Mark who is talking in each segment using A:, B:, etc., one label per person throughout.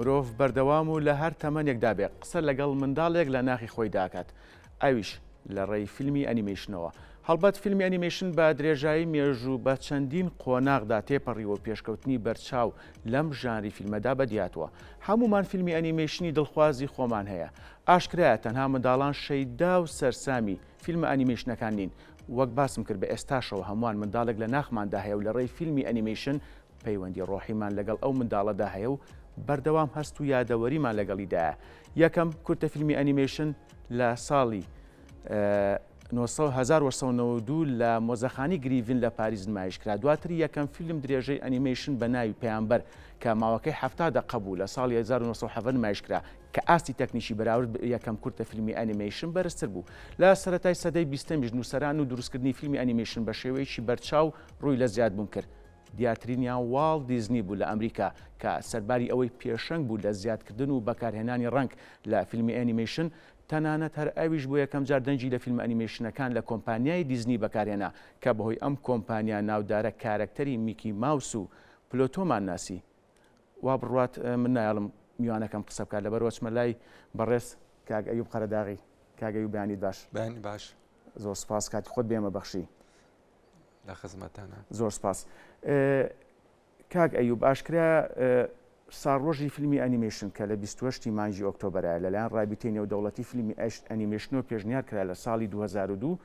A: مرۆڤ بەردەوام و لە هەر تەمەنێکدا بێ قسە لەگەڵ منداڵێک لە ناخی خۆی داکات ئەویش لە ڕێی فیلمی ئەنیمەیشنەوە. هەڵبەت فیلمی ئەنیمەیشن بە درێژایی مێژوو بە چەندین قۆناغدا تێپەڕیوە پێشکەوتنی بەرچاو لەم ژانری فیلمەدا بەدیاتوە. هەمومان فیلمی ئەنیمەیشنی دڵخوازی خۆمان هەیە. ئاشکرایە تەنها منداڵان شەیدا و سەرسامی فیلمە ئەنیمەیشنەکان نین. وەک باسم کرد بە ئێستاشەوە هەمووان منداڵێک لە ناخماندا هەیە و لە ڕێی فیلمی ئەنیمەیشن پەیوەندی ڕۆحیمان لەگەڵ ئەو منداڵەدا هەیە و بەردەوام هەست و یادەوەریمان لەگەڵیدایە. یەکەم کورتە فیلمی ئەنیمەیشن لە ساڵی 1992 لە مۆزەخانی گریڤین لە پاریس نمایشکرا. دواتر یەکەم فیلم درێژەی ئەنیمەیشن بە ناوی پەیامبەر کە ماوەکەی 70 دقە بوو لە ساڵی 1970 نمایشکرا کە ئاستی تەکنیشی بەراورد یەکەم کورتە فیلمی ئەنیمەیشن بەرزتر بوو. لە سەرەتای سەدەی 20 نووسەران و دروستکردنی فیلمی ئەنیمەیشن بە شێوەیەکی بەرچاو ڕووی لە زیاد بوون کرد. دیارترینیان واڵت دیزنی بوو لە ئەمریکا کە سەرباری ئەوەی پێشەنگ بوو لە زیادکردن و بەکارهێنانی ڕنگ لە فیلمی ئەنیمەیشن تەنانەت هەر ئەویش بۆ یەکەم جار دەنجی لە فیلم ئەنیمەیشنەکان لە کۆمپانیای دیزنی بەکارهێنا کە بەهۆی ئەم کۆمپانیا ناودارە کارکتەری میکی ماوس و پلۆتۆمان ناسی. وا بڕوات من نایڵم میوانەکەم قسە بکات لەبەر وەچمە لای بەڕێز کاک ئەیوب قەرەداغی. کاک ئەیوب بەیانیت باش.
B: بەیانی باش.
A: زۆر سپاس کاتی خۆت بێمە بەخشی.
B: لە خزمەتانە.
A: زۆر سپاس. کاک ئەیوب ئاشکرا ساڕۆژی فیلمی ئەنیمەیشن کە لە 28 مانگی ئۆکتۆبەرە لەلایەن ڕابطەی نێودەوڵەتی فیلمی ئەنیمەیشنەوە پێشنیار کرا لە ساڵی 2002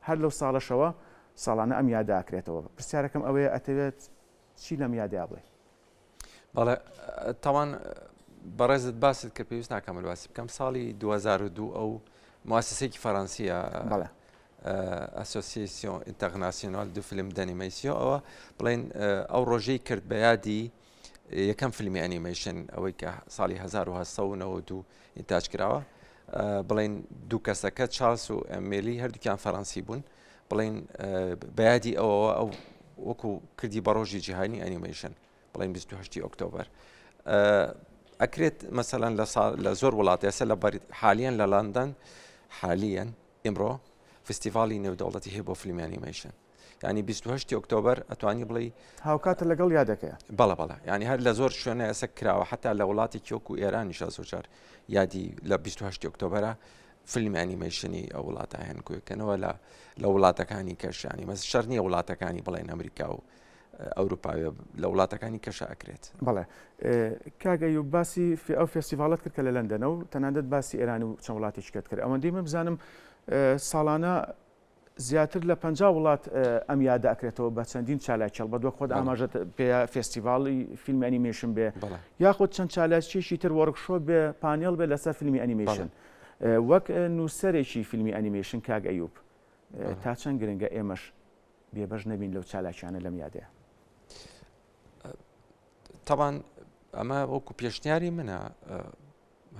A: هەر لەو ساڵەشەوە ساڵانە ئەم یاداکرێتەوە. پرسیارەکەم ئەوەیە ئەتەوێت چی لەم یادیا بڵێ؟
B: بەڵێ تاوان بەڕێزت باست کرد پێویست ناکەم باسی بکەم. ساڵی 2002 ئەو مواسسەیەکی فەڕەنسیە ئەسۆسیاسیۆن ئینتەرناسیۆنال دو فیلم دەنیمەیسیۆ ئەوە بڵێن ئەو ڕۆژەی کرد بە یادی یەکەم فیلمی ئەنیمەیشن ئەوەی کە ساڵی 1992 ئینتاج کراوە. بڵێن دوو کەسەکە چارلز و ئەمێلی هەردووکیان فەڕەنسی بوون. بڵێن بەیادی ئەوەوە ئەو وەکو کردی بە ڕۆژی جیهانی ئەنیمەیشن بڵێن 28 ئۆکتۆبەر. ئەکرێت مەسەلەن لە زۆر وڵات ئێستا لە حالیان لە لەندەن حالیان ئێمڕۆ فستیڤالی نێودەوڵەتی هەیە بۆ فیلمی ئەنیمەیشن. ینی 28 ئۆکتۆبەر ئەتوانی بڵێ
A: هاوکاتە لەگەڵ یادەکەیە.
B: بەڵە ینی هەر لە زۆر شوێنە ئێستا کراوە حتا لە وڵاتی کیۆک و ئێرانیش زۆرجار یادی لە 28 ئۆکتۆبەرە فیلمی ئەنیمەیشنی ئەو وڵاتە هێنکوێکەنەوە لە وڵاتەکانی کەشانی مەس شەر نییە وڵاتەکانی بڵێن ئەمریکا و ئەوروپاوی لە وڵاتەکانی کەشە ئەکرێت.
A: بەڵێ کاک ئەیوب باسی ئەو فێستیڤالەت کرد کە لە لەندەنە و تەنانەت باسی ئێران و چەند وڵاتیش کرد. ئەوەندەی من بزانم ساڵانە زیاتر لە 50 وڵات ئەم یادە ئەکرێتەوە بە چەندین چالاکیڵ بە دووە خۆت ئاماژەت پێ فێستیڤاڵی فیلمی ئەنیمەیشن بێ یاخۆت چەند چالاکیێکی تر وەرکشۆ بێ پانێڵ بێ لەسەر فیلمی ئەنیمەیشن. وەک نووسەرێکی فیلمی ئەنیمەیشن کاک ئەیوب تا چەند گرنگە ئێمەش بێبەش نەبین لەو چالاکیانە لەم یادەیە؟
B: تەبان ئەمە وەکو پێشنیاری منە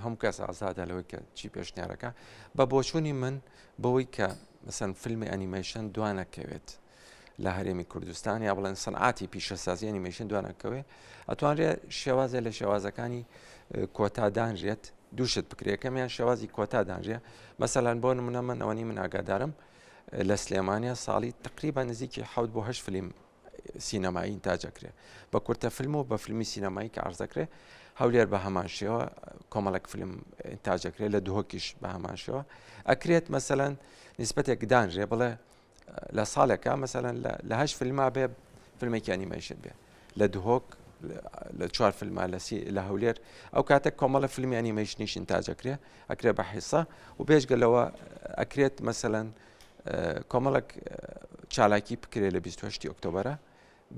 B: هەموو کەس ئازادە لەوەی کە چی پێشنیارەکە بە بۆچوونی من بەوەی کە مەسەن فیلمی ئەنیمەیشن دوانەکەوێت لە هەرێمی کوردستان یا بڵێن سەنعاتی پیشەسازی ئەنیمەیشن دوانەکەوێت ئەتوانرێت شێوازە لە شێوازەکانی کۆتا دانرێت دووشت بکرێکەکەمیان شێوازی کۆتا دانرێ. مەسەلەن بۆ نمونە من ئەوەنی من ئاگادارم لە سلێمانیا ساڵی تقریبا نزیکی 7 بۆ 8 فیلم سینەمایی ئینتاجەکرێ بە کورتە فیلم و بە فیلمی سینەمایی کە عرضەکرێ هەولێر بە هەمان شێوە کۆمەڵک فیلم ئینتاجەکرێت لە دووهۆکیش بە هەمان شێوە ئەکرێت مەسەلەن نسبەتێک دانرێ بڵێ لە ساڵێکە مەسەلەن لە 8 فیلما بێ فیلمێکی ئەنیمەیشن بێ لە دووهۆک لە 4 فیلما لە هەولێر ئەو کاتە کۆمەڵە فیلمی ئەنیمەیشنیش ئینتاجەکرێ ئەکرێ بە حیسە و بێژگەلەوە ئەکرێت مەسەلەن کۆمەڵک چالاکی بکرێ لە 28 ئۆکتۆبەرە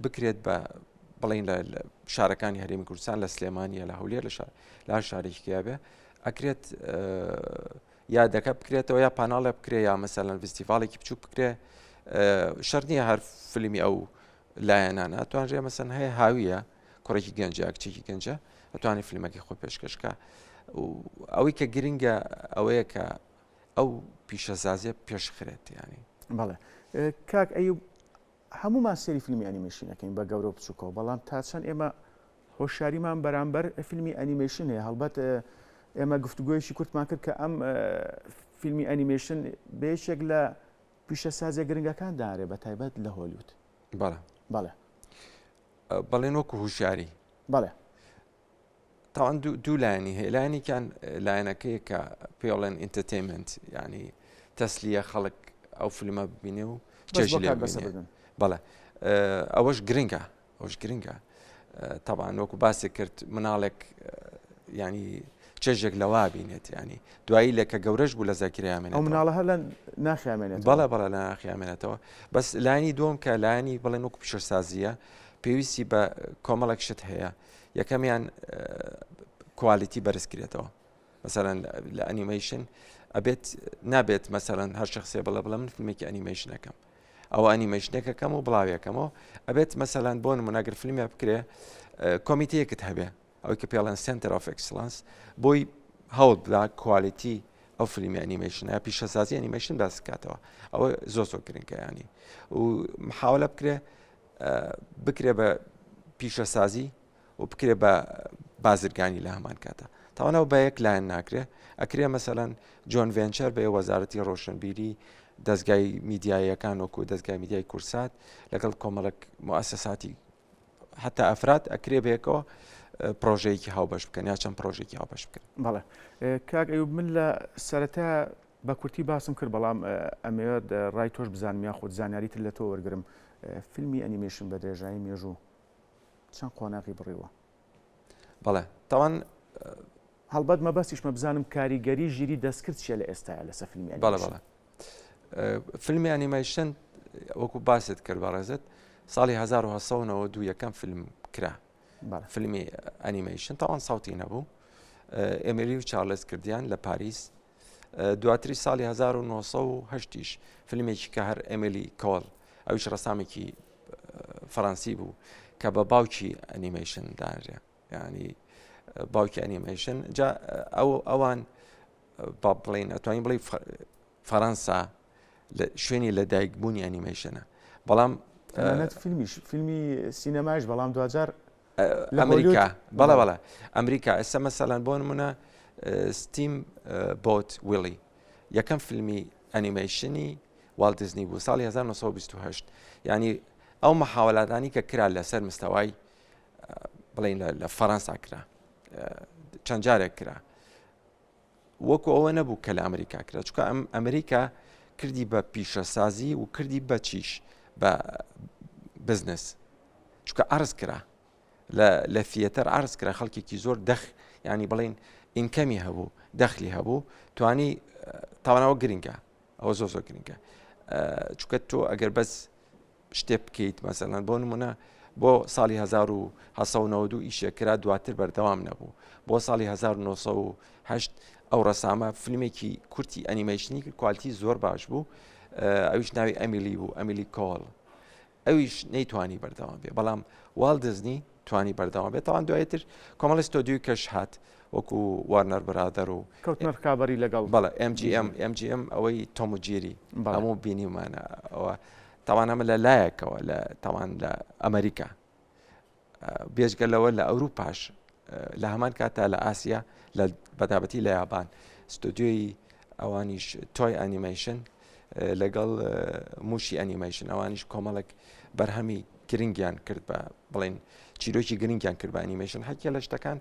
B: بکرێت بە بڵین لە شارەکانی هەرێمی کوردستان لە سلێمانیە لە هەولێر لە هەر شارێکیا بێ ئەکرێت یادەکە بکرێتەوە یا پاناڵە بکرێ یا مەسەلەن فستیڤالێکی بچوو بکرێ شەر نییە هەر فیلمی ئەو لایەنانە ئەتوانرێ مەسەن هەیە هاویە کوڕێکی گەنجە کچێکی گەنجە ئەتوانی فیلمەکەی خۆ پێشکەشکە ئەوەی کە گرنگە ئەوەیە کە ئەو پیشەسازیە پێشخرێت ینی.
A: بەڵێ کاک ئەیوب هەمومان سێری فیلمی ئەنیمەیشنەکەین بە گەورە و بچووکەوە بەڵام تا چەند ئێمە هۆشیاریمان بەرامبەر فیلمی ئەنیمەیشن هەیە. هەڵبەت ئێمە گفتوگۆیەکی کورتمان کرد کە ئەم فیلمی ئەنیمەیشن بێشێک لە پیشەسازیە گرنگەکان دارێ بە تایبەت لە هۆلیوود.
B: بەڵێ وەکو هوشیاری
A: بەڵێ
B: طبعا دوو لایانی هەیە لایەنێکیان لایەنەکەی کە پێڵێن ئینتەرتەینمنت ینی تەسلیە خەڵک ئەو فیلمە ببینێ و چێژ لێ ببینێ بەڵێ ئەوەش گرنگە طبعا وەکو باسی کرد مناڵێک ینی چێژێک لەوا بینێت ینی دوایی لەکە گەورەش بوو لە زەکرامێنێت
A: ئەو مناڵە هەر لە ناخیامێنێت
B: بەڵێ لە ناخیامێنێتەوە بەس لایانی دووەم کە لایانی بڵێن وەکو پیشەسازیە پێویستی بە کۆمەڵێک شت هەیە یەکەمیان کوالیتی بەرزکرێتەوە مثلەن لە ئەنیمیشن ئەبێت نابێت مثلەن هەر شخصێ بڵێ من فیلمێکی ئەنیمیشنەکەم ئەو ئەنیمیشنێکەکەم و بڵاویەکەمەوە ئەبێت مثلەن بۆ نمونەگەر فیلمێ بکرێ کۆمیتەیەکت هەبێ ئەوەی کە پێڵێن سنتەر ئۆف ئێکسلەنس بۆی هەوڵ بدا کوالیتی ئەو فیلمی ئەنیمیشن یا پیشەسازی ئەنیمیشن باس بکاتەوە ئەوە زۆر گرنگە ینی و محاولە بکرێ بە پیشەسازی و بکرێ بە بازرگانی لە هەمان کاتە تاوانەوە بە یەک لایەن ناکرێ ئەکرێ مەسەلەن جۆن ڤێنچەر بە وەزارەتی ڕۆشنبیری دەستگای میدیایەکان وەکو دەستگای میدیای کورسات لەگەڵ کۆمەڵک مؤسساتی حتا ئەفراد ئەکرێ بێکەوە پرۆژەیەکی هاوبەش بکەن یا چەند پرۆژێکی هاوبەش بکەن
A: بەڵێ کاک ئەیوب من لە سەرەتا بە کورتی باسم کرد بەڵام ئەمەوێت ڕای تۆش بزانم یاخود زانیاریتر لە تۆ وەرگرم فیلمی ئەنیمیشن بە درێژایی مێژوو چەند قۆناغی بڕیوە
B: بەڵێ تاوان
A: هەڵبەت مەبەستیشمە بزانم کاریگەری ژیری دەستکرد چیە لە ئێستاە لەسەر فیلمی
B: بەڵێ فیلمی ئەنیمیشن وەکو باست کرد بەڕێزت ساڵی 1992 یەکەم فیلم کرا فیلمی ئەنیمیشن تاوان ساوتی نەبوو ئێمێلی و چارلز کردیان لە پاریس دواتری ساڵی 1970 فیلمێکی کە هەر ئێمێلی کۆڵ ئەویش ڕەسامێکی فەڕەنسی بوو کە بە باوکی ئەنیمیشن داژێ ینی باوکی ئەنیمیشن جا ئەوان با بڵین ئەتوانین بڵێ فەڕەنسا شوێنی لە دایکبوونی ئەنیمیشنە بەڵام
A: فیلمی سینەماش بەڵام دوجار
B: ئەمریکا بەڵێ ئەمریکا ئێستا مەسەلەن بۆ نمونە ستیم بۆت ویلی یەکەم فیلمی ئەنیمیشنی والت دیزنی بوو ساڵی 1928 ینی ئەو مەحاولاتانی کە کرا لەسەر مستەوای بڵین لە فەڕەنسا کرا چەند جارێک کرا وەکو ئەوە نەبوو کە لە ئەمریکا کرا چونکە ئەمریکا کردی بە پیشەسازی و کردی بە چیش بە بزنس چونکە ئارز کرا لە فیەتەر ئارز کرا خەڵکێکی زۆر ینی بڵین ئینکەمی هەبوو دەخلی هەبوو توانی تاوانەوە گرنگە ئەوە زۆر گرنگە چونکە تۆ ئەگەر بەس شتێ بکەیت مەسەلەن بۆ نمونە بۆ ساڵی 1992 ئیشێکرا دواتر بەردەوام نەبوو بۆ ساڵی 1970 ئەو ڕەسامە فیلمێکی کورتی ئەنیمیشنی کوالیتی زۆر باش بوو ئەویش ناوی ئەمیلی بوو ئەمیلی کۆڵ ئەویش نەیتوانی بەردەوام بێ بەڵام والت دیزنی توانی بەردەوام بێت تاوان دوایتر کۆمەڵ ستۆدیۆی کەش هات وەکو وارنەر برادەر و
A: کەوتنە ڕکابەری لەگەڵ
B: بەڵێ MGM ئەوەی تۆم و جێری هەموو بینیمانە ئەوە تاوان ئەمە لە لایەکەوە لە تاوان لە ئەمریکا بێژگەلەوە لە ئەوروپاش لە هەمان کاتا لە ئاسیا لە بەتابەتی لە یابان ستۆدیۆی ئەوانیش تۆی ئەنیمیشن لەگەڵ موشی ئەنیمیشن ئەوانیش کۆمەڵک بەرهەمی گرنگیان کرد بە بڵێن چیرۆکی گرنگیان کرد بە ئەنیمیشن هەکێ لە شتەکان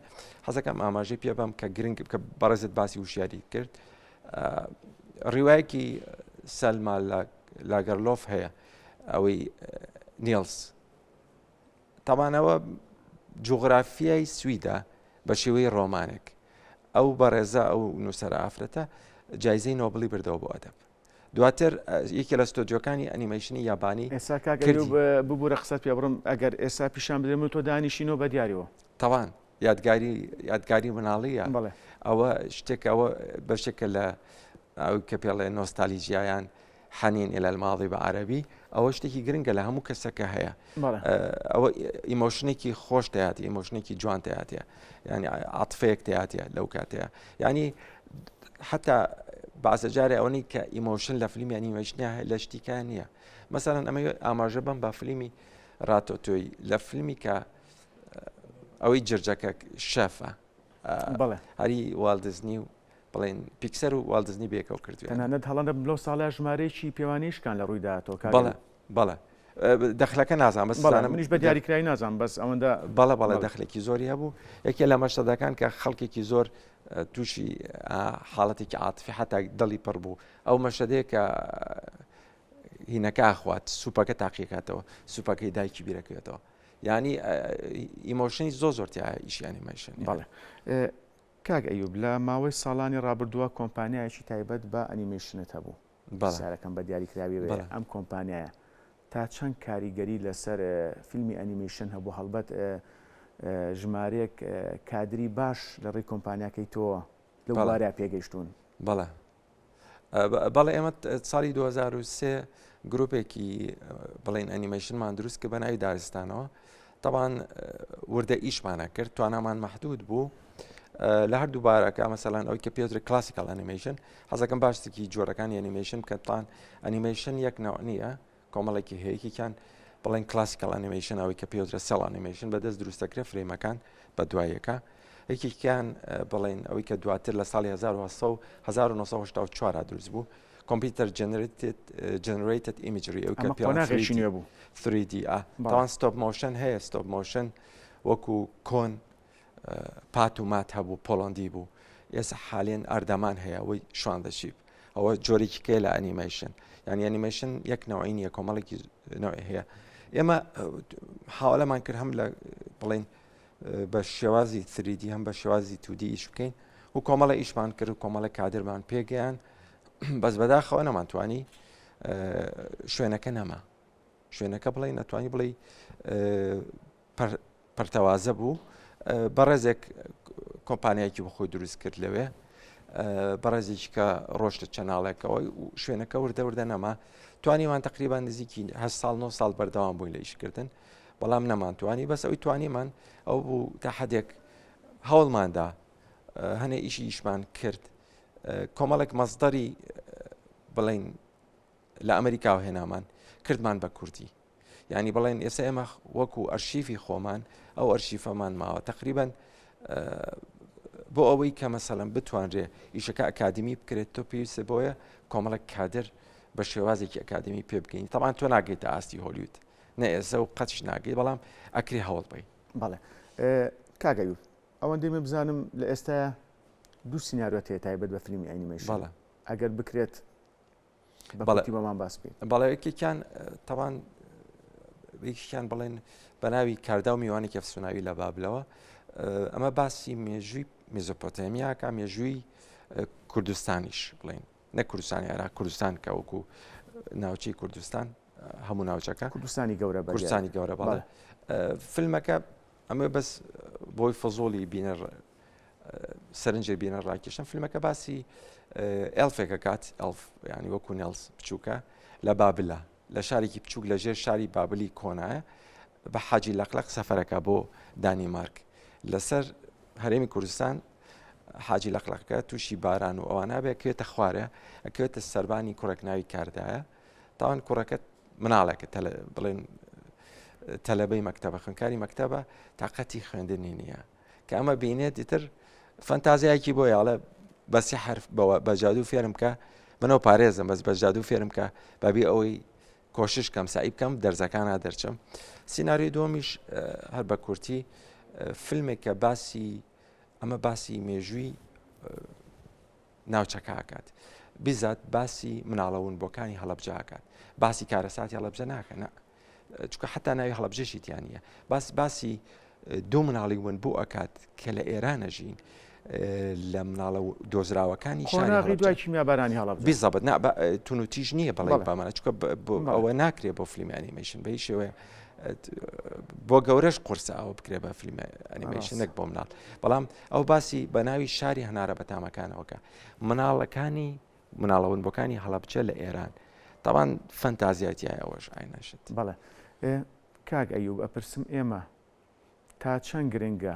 B: حەزەکەم ئاماژەی پێ بەم کە گرنگ کە بەڕێزت باسی وشیاری کرد ڕیوایەکی سەلما لاگەرلۆف هەیە ئەوەی نیلس تاوانەوە جوغرافیای سویدا بە شێوەی ڕۆمانێک ئەو بەڕێزە ئەو نووسەرە ئافرەتە جایزەی نۆبڵی بردەوە بۆ ئەدەب دواتر یەکێ لە ستۆدیۆکانی ئەنیمیشنی یابانی
A: ئێستا ببوورە قسەت پێ بڕم ئەگەر ئێستا پیشان بدەم تۆ دانیشینەوە بە دیاریەوە
B: تاوان یادگاری مناڵیە ئەوە شتێک ئەوە بەشێکە لە ئەو کە پێڵێ نۆستالیژیایان حەنین إلى الماضي بە عەرەبی ئەوە شتێکی گرنگە لە هەموو کەسەکە هەیە ئەوە ئیمۆشنێکی خۆش دەهاتێ ئیمۆشنێکی جوان دەهاتێ ینی عاتفەیەک دەهاتێ لەو کاتەیە ینی حتا بەعزە جارێ ئەوەی کە ئیمۆشن لە فیلمی ئەنیمیشنیا لە شتیکان نییە مەسەلەن ئەمە ئاماژە بم بە فیلمی ڕاتۆتۆی لە فیلمی کە ئەوەی جرجەکە شەفە هەری والت دیزنی و بڵێن پیکسەر و والت دیزنی بێکەوە کردوێن
A: تەنانەت هەڵەنە بلۆ ساڵە ژمارەیەکی پێوانیشکان لە ڕووی داهاتەوە
B: بەڵێ دەخلەکە نازان بەس
A: منیش بە دیاریکراوی نازان بەس ئەوەندە
B: بەڵە دەخلێکی زۆری هەبوو یەکێ لە مەشهەدەکان کە خەڵکێکی زۆر تووشی حاڵەتێکی عاتفی حتا دڵی پڕ بوو ئەو مەشهدەیە کە هینەکە ئاخوات سوپەکە تاقیکاتەوە سوپەکەی دایکی بیرەکەوێتەوە ینی ئیمۆشنی زۆرتیا ئیشی ئەنیمیشن.
A: بەڵێ کاک ئەیوب لە ماوەی ساڵانی ڕابردووە کۆمپانیایەکی تایبەت بە ئەنیمیشنت هەبوو سارەکەم بە دیاریکراوی ئەم کۆمپانیایە تا چەند کاریگەری لەسەر فیلمی ئەنیمیشن هەبوو هەڵبەت ژمارەیەک کادری باش لە ڕێی کۆمپانیاکەی تۆ لە واریا پێگەیشتون.
B: بەڵێ ئێمە ساڵی 2023 گرروپێکی بڵین ئەنیمیشنمان دروست کە بە ناوی دارستانەوە طبعاً وردە ئیشمانە کرد توانامان مەحدود بوو لە هەردوو بارەکە مەسەڵەن ئەوی کە پێوترێ کلاسیکال ئەنیمیشن حەزەکەم باشتێکی جۆرەکانی ئەنیمیشن کەتان ئەنیمیشن یەک ناو نییە کۆمەڵێکی هەیەکیان بڵێن کلاسیکال ئەنیمیشن ئەوی کە پێوترە سەڵ ئەنیمیشن بەدەست دروستەکرێ فرێمەکان بە دوایەکە یەکێکیان بڵێن ئەوی کە دواتر لە ساڵی 1984 دروست بوو کۆمپیوتەر جنرێتد ئیمیجری ئەو کە
A: پێڵناغێشینێ بوو
B: 3D تاوان ستۆپ مۆشن هەیە ستۆپ مۆشن وەکو کۆن پات و مات هەبوو پۆڵندی بوو ئێستا حالێن ئەردەمان هەیە ئەوەی شواندەشیب ئەوە جۆرێکی کێ لە ئەنیمیشن ینی ئەنیمیشن یەک نەوەی نیە کۆمەڵێکی نەوەی هەیە ئێمە حاوەلەمان کرد هەم لە بڵێن بە شێوازی 3D هەم بە شێوازی 2D ئیش بکەین و کۆمەڵە ئیشمان کرد و کۆمەڵە کادرمان پێگەیان بەس بەداخەوە نەمانتوانی شوێنەکە نەما شوێنەکە بڵێ نەتوانی بڵێ پەرتەوازە بوو بەڕێزێک کۆمپانیایکی بەخۆی دروست کرد لەوێ بەڕێزێکی کە ڕۆشتە چەناڵێکەوە شوێنەکە وردە نەما توانیمان تقریبان نزیکی 8 ساڵ 9 ساڵ بەردەوام بووین لە ئیشکردن بەڵام نەمانتوانی بەس ئەوی توانیمان ئەو بوو تا حدێک هەوڵماندا هەنێ ئیشمان کرد کۆمەڵێک مەزدەری بڵێن لە ئەمریکا هێنامان کردمان بە کوردی ینی بڵێن ئێستا ئێمە وەکو ئەرشیفی خۆمان ئەو ئەرشیفەمان ماوە تقریبان بۆ ئەوەی کە مەسەڵەن بتوانرێ ئیشەکە ئەکادمی بکرێت تۆ پێویستە بۆیە کۆمەڵک کادر بە شێوازێکی ئەکادمی پێ بکەین تەمان تۆ ناگەیتە ئاستی هۆلیوود نە ئێستا و قەتش ناگەی بەڵام ئەکری هەوڵ بی.
A: بەڵێ کاگەیوب ئەوەندەی من بزانم لە ئێستا دوو سیناریۆ هەیە تایبەت بە فیلمی ئەنیمیشن ئەگەر بکرێت بەڵێمان باس بێت
B: بەڵێ یەکێکیان تەوان یەکیان بڵێن بە ناوی کاردا و میوانی کەفسوناوی لە بابلەوە ئەمە باسی مێژووی میزۆپۆتێمیاکە مێژووی کوردستانیش بڵێن نە کوردستانی عێراق کوردستان کە وەکو ناوچەی کوردستان هەموو ناوچەکە
A: کوردستانی گەورە
B: بەڵێ فیلمەکە ئەمە بەس بۆی فەزۆڵی بینەر سەرنجێ بینە ڕاکێشن فیلمەکە باسی ئەلفێکە کات ئەلف ینی وەکو نێلس بچووکە لە بابلە لە شارێکی بچووک لە ژێر شاری بابلی کۆنایە بە حاجی لەقلق سەفەرەکە بۆ دانیمارک لەسەر هەرێمی کوردستان حاجی لەقلقەکە تووشی باران و ئەوانە بێکوێتە خوارە ئەکوێتە سەربانی کوڕێک ناوی کاردایە تاوان کوڕەکەت مناڵێکە بڵێن تەلەبەی مەکتەبە خوێندکاری مەکتەبە تااقەتی خوێندنی نییە کە ئەمە بینێت دیتر فەنتازیایکی بۆ یاڵە بەسی حرف بە جادو فێرم کە منەوە پارێزم بەس بە جادو فێرم کە بەبی ئەوەی کۆشش کەم سعی بکەم دەرزەکانە دەرچم. سیناریۆی دۆمیش هەر بە کورتی فیلمێکە ئەمە باسی مێژووی ناوچەکەکات بیزات باسی مناڵەون بۆکانی هەڵەبجاکات باسی کارەساتی هەڵەبجە ناکەن چکە حتا ناوی هەڵەبجەشی تیانە باسی دوو مناڵی ون بۆ ئەکات کە لە ئێرانە ژین لە مناڵە دۆزراوەکانی
A: شاری دوای کیمیابارانی هەڵەبجە
B: بیزەبەت تونوتیژ نییە بەڵێ بامانە چکە ئەوە ناکرێت بۆ فیلمی ئەنیمیشن بە هیچ شێوەیە بۆ گەورەش قورسە ئەوە بکرێ بە فیلمە ئەنیمیشنێک بۆ مناڵ بەڵام ئەو باسی بە ناوی شاری هەنارە بەتامەکانەوەکە مناڵەکانی مناڵەون بۆکانی هەڵەبجە لە ئێران تاوان فەنتازیاتیای ئەوەش ئاینەشت.
A: بەڵێ کاک ئەیوب ئەپرسم ئێمە تا چەند گرنگە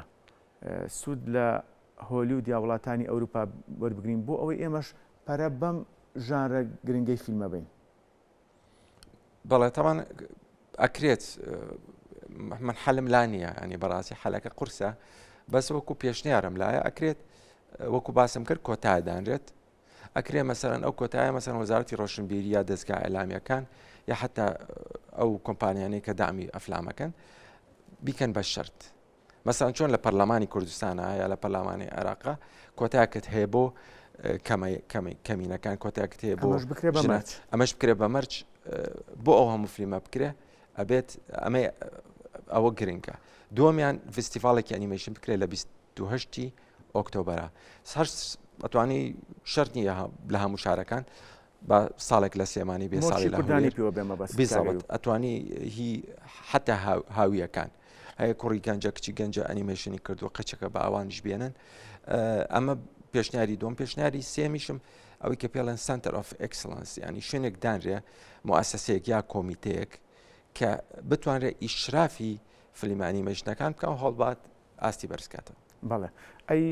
A: سوود لە هۆلیوود یا وڵاتانی ئەوروپا وەربگرین بۆ ئەوەی ئێمەش پەرە بەم ژانرە گرنگەی فیلمە بین.
B: بەڵێ تاوان ئەکرێت من حەلم لا نییە ینی بەڕاستی حەلەکە قورسە بەس وەکو پێشنیارم لایە ئەکرێت وەکو باسم کرد کۆتایدانرێت ئەکرێ مەسەرەن ئەو کۆتایە مەسەن وەزارەتی ڕۆشنبیری یا دەستگا ئەلامیەکان یا حتا ئەو کۆمپانیانەی کە دامی ئەفلامەکەن بیکەن بە شەرت. مەسەڵەن چۆن لە پەرلەمانی کوردستانە یا لە پەرلەمانی عێراقا کۆتایەکت هەیە بۆ کەمینەکان، کۆتایەکت هەیە بۆ ئەمەش بکرێ بە مەرج بۆ ئەو هەموو فیلمە بکرێ ئەبێت ئەوە گرنگە. دووەمیان فستیڤالێکی ئەنیمەیشن بکرێت لە 28 ئۆکتۆبەرە. ئەتوانی شەرت نیە لە هەموو شارەکان بە ساڵێک لە سێمانی بێ ساڵی لە ئەتوانی هی حتا هاویەکان هەیە کوڕی گەنجە کچی گەنجە ئەنیمەیشنی کردو قەچەکە بە ئەوانش بێنن. ئەمە پێشنیاری دوم. پێشنیاری سێمیشم ئەوەی کە پێڵێن سنتەر ئۆف ئێکسلەنس، ینی شوێنێک دانرێ مؤسسەیەک یا کۆمیتەیەک کە بتوانرێت ئیشرافی فیلم ئەنیمەیشنەکان بکە و هەڵبات ئاستی بەرزکاتەوە.
A: بەڵێ ئەی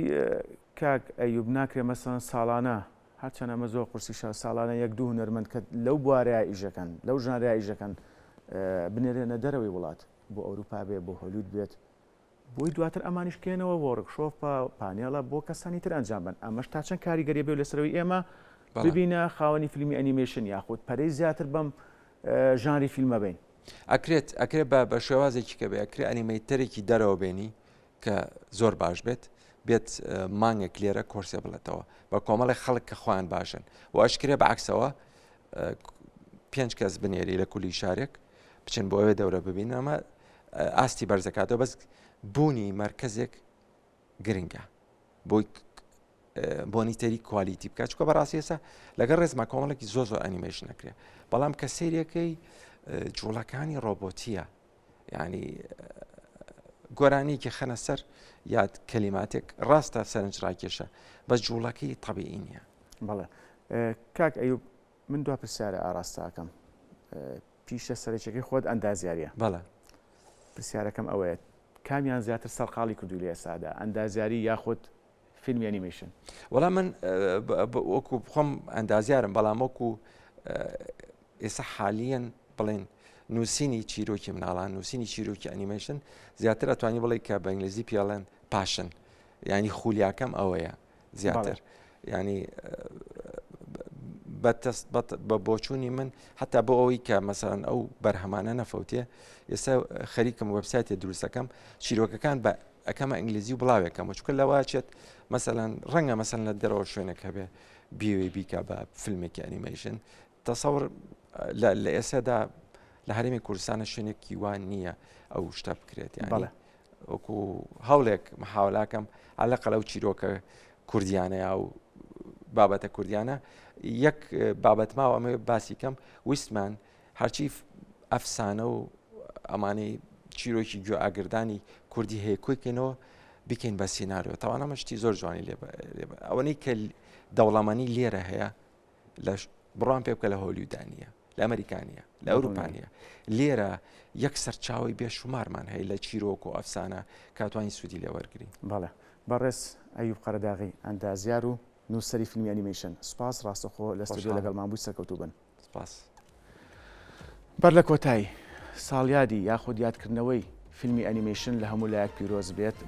A: کاک ئەیوب ناکرێ مەسەڵەن ساڵانە هەرچەند ئەمە زۆر قورسیشە ساڵانە 1-2 هونەرمەند کە لەو بوارەیە ئیژەکەن لەو ژانرە ئیژەکەن بنێرێنە دەرەوەی وڵات بۆ ئەوروپا بێت بۆ هۆلیوود بێت بۆی دواتر ئەمانیش کێنەوە وەرکشۆپ پانێڵە بۆ کەسانی تر ئەنجام بن. ئەمەش تا چەند کاریگەری بێ لەسەرەوەی ئێمە ببینە خاوەنی فیلمی ئەنیمێشن یاخود پەرەی زیاتر بەم ژانری فیلمە بین.
B: ئەکرێت بە شێوازێکی کە بێ ئەکرێ ئەنیمەیتەرێکی دەرەوە بێنی کە زۆر باش بێت مانگێک لێرە کۆرسێ بڵێتەوە بە کۆمەڵی خەڵک کە خۆیان باشن و ئەشکرێ بەعکسەوە 5 کەس بنێری لە کولی شارێک بچن بۆ ئەوێ دەورە ببین. ئەمە ئاستی بەرزەکاتەوە بەس بوونی مرکزێک گرنگە بۆی بۆنیتەری کوالیتی بکات چکە بەڕاستی ێستا لەگەڵ ڕێزما کۆمەڵێکی زۆر ئەنیمەیشن نەکرێ بەڵام کە سێریەکەی جوڵەکانی ڕۆبۆتیە، ینی گۆرانیکی خەنە سەر یاد کەلیماتێک ڕاستە سەرنجڕاکێشە بەس جوڵەکەی تەبیعی نییە.
A: بەڵێ کاک ئەیوب من دوا پرسیارە ئاراستاکەم پیشە سەرچەکەی خۆت ئەندازیاریە.
B: بەڵێ
A: پرسیارەکەم ئەوەیە کامیان زیاتر سەرقاڵی کردو لە ئێسادا ئەندازیاری یاخود فیلمی ئەنیمەیشن؟
B: وەڵام من وەکو خۆم ئەندازیارم بەڵام وەکو ئێستا حالیەن بڵێن نووسینی چیرۆکی مناڵان نووسینی چیرۆکی ئەنیمەیشن زیاتر ئەتوانی بڵێ کە بە ئینگلیزی پێڵێن پاشن، ینی خولیاکەم ئەوەیە زیاتر ینی بە بۆچوونی من حتا بۆ ئەوەی کە مەسەڵەن ئەو بەرهەمانە نەفەوتێ ئێستا خەریکم وەبسایتێ دروستەکەم چیرۆکەکان بە ئەەکەمە ئینگلیزی و بڵاوێکەکەم چکە لەواچێت مەسەڵەن ڕەنگە مەسەڵەن لە دەرەوە شوێنێک هەبێ بیوێ بیکە بە فیلمێکی ئەنیمەیشن تەسەوڕ لە ئێستادا لە هەرێمی کوردستانە شوێنێکی وان نییە ئەو شتە بکرێت یانی وەکو هەوڵێک محاولاکەم عەلەقە لەو چیرۆکە کوردیانەیە و بابەتە کوردیانە یەک بابەت ماوە ئەمە باسی کەم ویستمان هەرچی ئەفسانە و ئەمانەی چیرۆکی گوێ ئاگردانی کوردی هەیە کۆیکەینەوە بکەین بە سیناریۆ تاوانە مەشتی زۆر جوانی لێ ئەوەی کە دەوڵەمانی لێرە هەیە لە بڕوان پێ بکە لە هۆلیودانیە لە ئەمریکانیە لە ئەوروپانیە لێرە یەک سەرچاوی بێشومارمان هەیە لە چیرۆک و ئەفسانە کاتوانی سوودی لێ وەرگین.
A: بەڵێ بەڕێز ئەیوب قەرەداغی ئەندازیار و نووسەری فیلمی ئەنیمەیشن سوپاس ڕاستەخۆ لە ستودیۆ لەگەڵمان بووی سەرکەوتوو بن.
B: سوپاس.
A: بەر لە کۆتایی ساڵیادی یاخود یادکردنەوەی فیلمی ئەنیمەیشن لە هەموو لایەک پیرۆز بێت